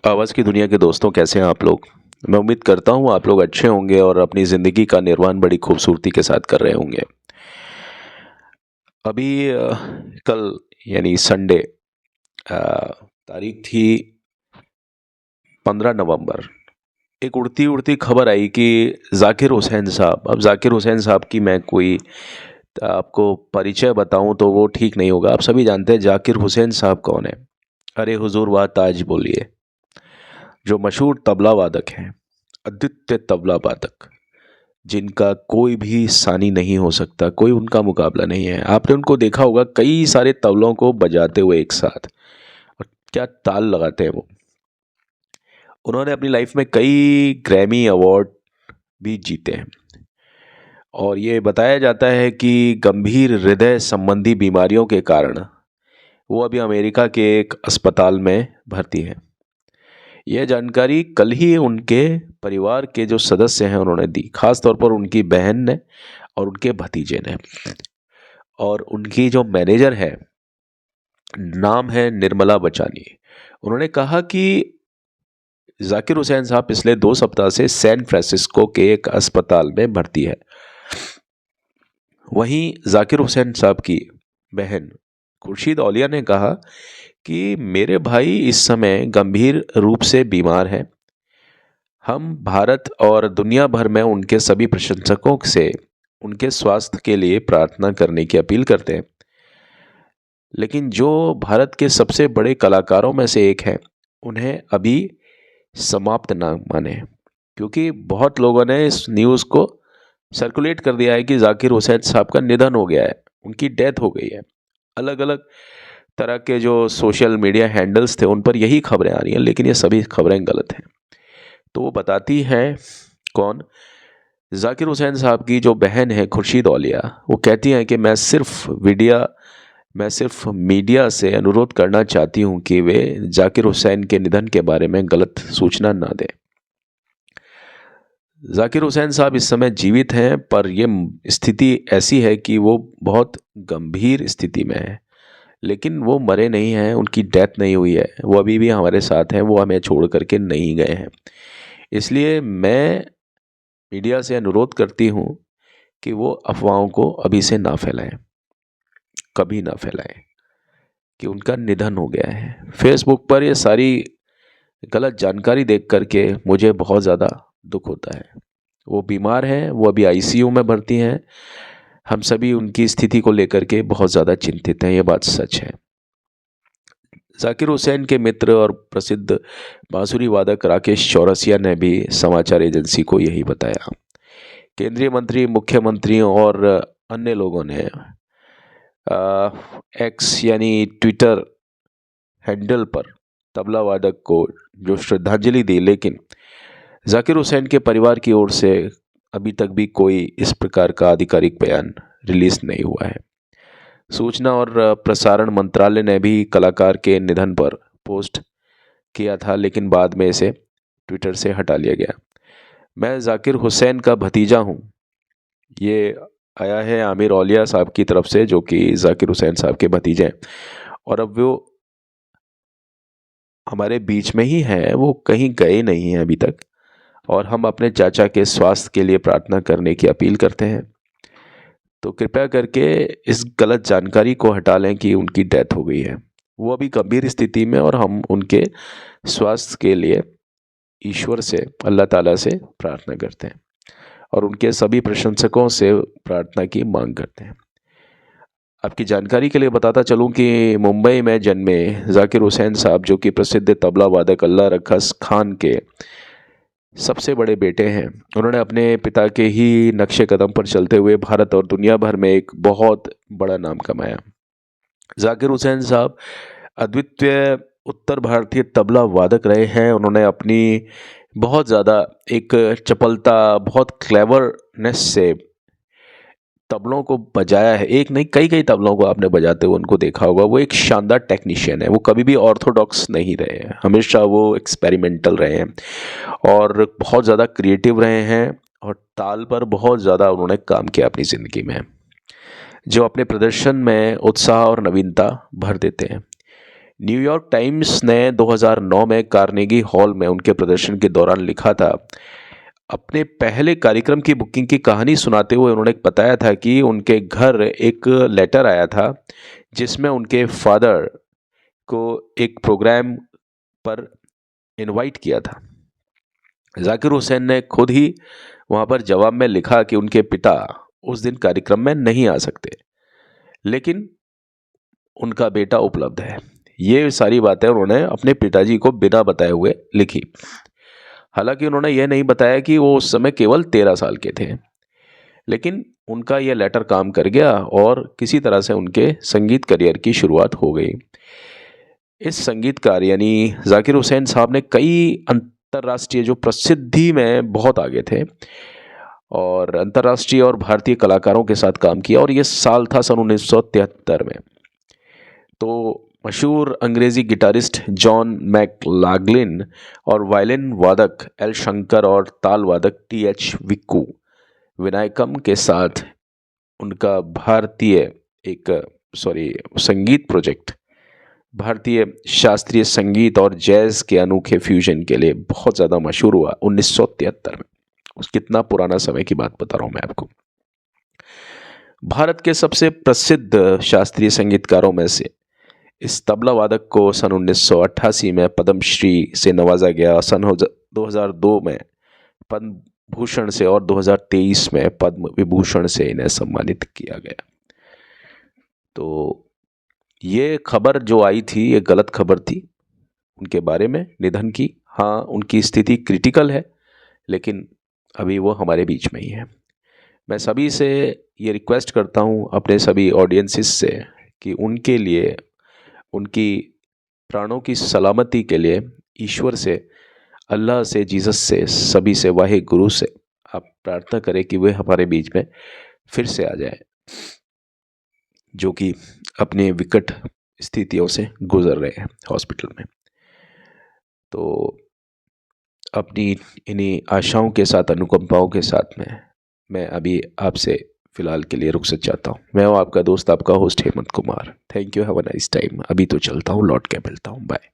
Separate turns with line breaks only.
आवाज़ की दुनिया के दोस्तों, कैसे हैं आप लोग। मैं उम्मीद करता हूँ आप लोग अच्छे होंगे और अपनी ज़िंदगी का निर्वहन बड़ी खूबसूरती के साथ कर रहे होंगे। अभी कल यानी संडे, तारीख थी 15 नवंबर। एक उड़ती उड़ती खबर आई कि जाकिर हुसैन साहब, अब जाकिर हुसैन साहब की मैं कोई आपको परिचय बताऊं तो वो ठीक नहीं होगा। आप सभी जानते हैं जाकिर हुसैन साहब कौन है। अरे हुजूर वाह ताज बोलिए। जो मशहूर तबला वादक हैं, अद्वितीय तबला वादक, जिनका कोई भी सानी नहीं हो सकता, कोई उनका मुकाबला नहीं है। आपने उनको देखा होगा कई सारे तबलों को बजाते हुए एक साथ, और क्या ताल लगाते हैं वो। उन्होंने अपनी लाइफ में कई ग्रैमी अवार्ड भी जीते हैं, और ये बताया जाता है कि गंभीर हृदय संबंधी बीमारियों के कारण वो अभी अमेरिका के एक अस्पताल में भर्ती हैं। यह जानकारी कल ही उनके परिवार के जो सदस्य हैं उन्होंने दी, खास तौर पर उनकी बहन ने और उनके भतीजे ने। और उनकी जो मैनेजर है, नाम है निर्मला बचानी। उन्होंने कहा कि जाकिर हुसैन साहब पिछले 2 सप्ताह से सैन फ्रांसिस्को के एक अस्पताल में भर्ती है। वहीं जाकिर हुसैन साहब की बहन खुर्शीद औलिया ने कहा कि मेरे भाई इस समय गंभीर रूप से बीमार हैं। हम भारत और दुनिया भर में उनके सभी प्रशंसकों से उनके स्वास्थ्य के लिए प्रार्थना करने की अपील करते हैं। लेकिन जो भारत के सबसे बड़े कलाकारों में से एक हैं, उन्हें अभी समाप्त ना माने, क्योंकि बहुत लोगों ने इस न्यूज़ को सर्कुलेट कर दिया है कि जाकिर हुसैन साहब का निधन हो गया है, उनकी डेथ हो गई है। अलग अलग तरह के जो सोशल मीडिया हैंडल्स थे उन पर यही खबरें आ रही हैं, लेकिन ये सभी खबरें गलत हैं। तो वो बताती है कौन, जाकिर हुसैन साहब की जो बहन है खुर्शीद औलिया, वो कहती हैं कि मैं सिर्फ मीडिया से अनुरोध करना चाहती हूँ कि वे जाकिर हुसैन के निधन के बारे में गलत सूचना ना दें। जाकिर हुसैन साहब इस समय जीवित हैं, पर यह स्थिति ऐसी है कि वो बहुत गंभीर स्थिति में है। लेकिन वो मरे नहीं हैं, उनकी डेथ नहीं हुई है, वो अभी भी हमारे साथ हैं, वो हमें छोड़ करके नहीं गए हैं। इसलिए मैं मीडिया से अनुरोध करती हूँ कि वो अफवाहों को अभी से ना फैलाएं, कभी ना फैलाएं कि उनका निधन हो गया है। फेसबुक पर ये सारी गलत जानकारी देख करके मुझे बहुत ज़्यादा दुख होता है। वो बीमार हैं, वो अभी आईसीयू में भर्ती हैं। हम सभी उनकी स्थिति को लेकर के बहुत ज़्यादा चिंतित हैं, ये बात सच है। जाकिर हुसैन के मित्र और प्रसिद्ध बांसुरी वादक राकेश चौरसिया ने भी समाचार एजेंसी को यही बताया। केंद्रीय मंत्री, मुख्यमंत्रियों और अन्य लोगों ने एक्स यानी ट्विटर हैंडल पर तबला वादक को जो श्रद्धांजलि दी, लेकिन जाकिर हुसैन के परिवार की ओर से अभी तक भी कोई इस प्रकार का आधिकारिक बयान रिलीज नहीं हुआ है। सूचना और प्रसारण मंत्रालय ने भी कलाकार के निधन पर पोस्ट किया था, लेकिन बाद में इसे ट्विटर से हटा लिया गया। मैं जाकिर हुसैन का भतीजा हूँ, ये आया है आमिर औलिया साहब की तरफ से, जो कि जाकिर हुसैन साहब के भतीजे हैं, और अब वो हमारे बीच में ही हैं, वो कहीं गए नहीं हैं अभी तक। और हम अपने चाचा के स्वास्थ्य के लिए प्रार्थना करने की अपील करते हैं। तो कृपया करके इस गलत जानकारी को हटा लें कि उनकी डेथ हो गई है। वो अभी गंभीर स्थिति में, और हम उनके स्वास्थ्य के लिए ईश्वर से, अल्लाह ताला से प्रार्थना करते हैं और उनके सभी प्रशंसकों से प्रार्थना की मांग करते हैं। आपकी जानकारी के लिए बताता चलूं कि मुंबई में जन्मे जाकिर हुसैन साहब, जो कि प्रसिद्ध तबला वादक अल्लाह रखस खान के सबसे बड़े बेटे हैं, उन्होंने अपने पिता के ही नक्शे कदम पर चलते हुए भारत और दुनिया भर में एक बहुत बड़ा नाम कमाया। जाकिर हुसैन साहब अद्वितीय उत्तर भारतीय तबला वादक रहे हैं। उन्होंने अपनी बहुत ज़्यादा एक चपलता, बहुत क्लेवरनेस से तबलों को बजाया है। एक नहीं, कई कई तबलों को आपने बजाते हुए उनको देखा होगा। वो एक शानदार टेक्नीशियन है, वो कभी भी ऑर्थोडॉक्स नहीं रहे हैं, हमेशा वो एक्सपेरिमेंटल रहे हैं और बहुत ज़्यादा क्रिएटिव रहे हैं, और ताल पर बहुत ज़्यादा उन्होंने काम किया अपनी ज़िंदगी में, जो अपने प्रदर्शन में उत्साह और नवीनता भर देते हैं। न्यूयॉर्क टाइम्स ने 2009 में कार्नेगी हॉल में उनके प्रदर्शन के दौरान लिखा था, अपने पहले कार्यक्रम की बुकिंग की कहानी सुनाते हुए उन्होंने बताया था कि उनके घर एक लेटर आया था जिसमें उनके फादर को एक प्रोग्राम पर इनवाइट किया था। जाकिर हुसैन ने खुद ही वहाँ पर जवाब में लिखा कि उनके पिता उस दिन कार्यक्रम में नहीं आ सकते, लेकिन उनका बेटा उपलब्ध है। ये सारी बातें उन्होंने अपने पिताजी को बिना बताए हुए लिखी। हालांकि उन्होंने यह नहीं बताया कि वो उस समय केवल 13 साल के थे, लेकिन उनका यह लेटर काम कर गया और किसी तरह से उनके संगीत करियर की शुरुआत हो गई। इस संगीतकार यानी जाकिर हुसैन साहब ने कई अंतर्राष्ट्रीय जो प्रसिद्धि में बहुत आगे थे और अंतर्राष्ट्रीय और भारतीय कलाकारों के साथ काम किया, और ये साल था सन 1973 में। तो मशहूर अंग्रेजी गिटारिस्ट जॉन मैकलागलिन और वायलिन वादक एल शंकर और ताल वादक टी.एच. विक्कू विनायकम के साथ उनका संगीत प्रोजेक्ट भारतीय शास्त्रीय संगीत और जैज़ के अनोखे फ्यूजन के लिए बहुत ज़्यादा मशहूर हुआ 1973 में। कितना पुराना समय की बात बता रहा हूँ मैं आपको। भारत के सबसे प्रसिद्ध शास्त्रीय संगीतकारों में से इस तबला वादक को सन 1988 में पद्मश्री से नवाजा गया, सन 2002 में पद्म भूषण से और 2023 में पद्म विभूषण से इन्हें सम्मानित किया गया। तो ये खबर जो आई थी ये गलत खबर थी उनके बारे में, निधन की। हाँ, उनकी स्थिति क्रिटिकल है, लेकिन अभी वो हमारे बीच में ही है। मैं सभी से ये रिक्वेस्ट करता हूँ, अपने सभी ऑडियंसिस से, कि उनके लिए, उनकी प्राणों की सलामती के लिए ईश्वर से, अल्लाह से, जीसस से, सभी से, वाहे गुरु से आप प्रार्थना करें कि वे हमारे बीच में फिर से आ जाए, जो कि अपने विकट स्थितियों से गुजर रहे हैं हॉस्पिटल में। तो अपनी इन्हीं आशाओं के साथ, अनुकंपाओं के साथ में मैं अभी आपसे फ़िलहाल के लिए रुखसत चाहता हूँ। मैं हूँ आपका दोस्त, आपका host Hemant Kumar. Thank you, have a nice time. अभी तो चलता हूँ, लौट के मिलता हूँ, बाय।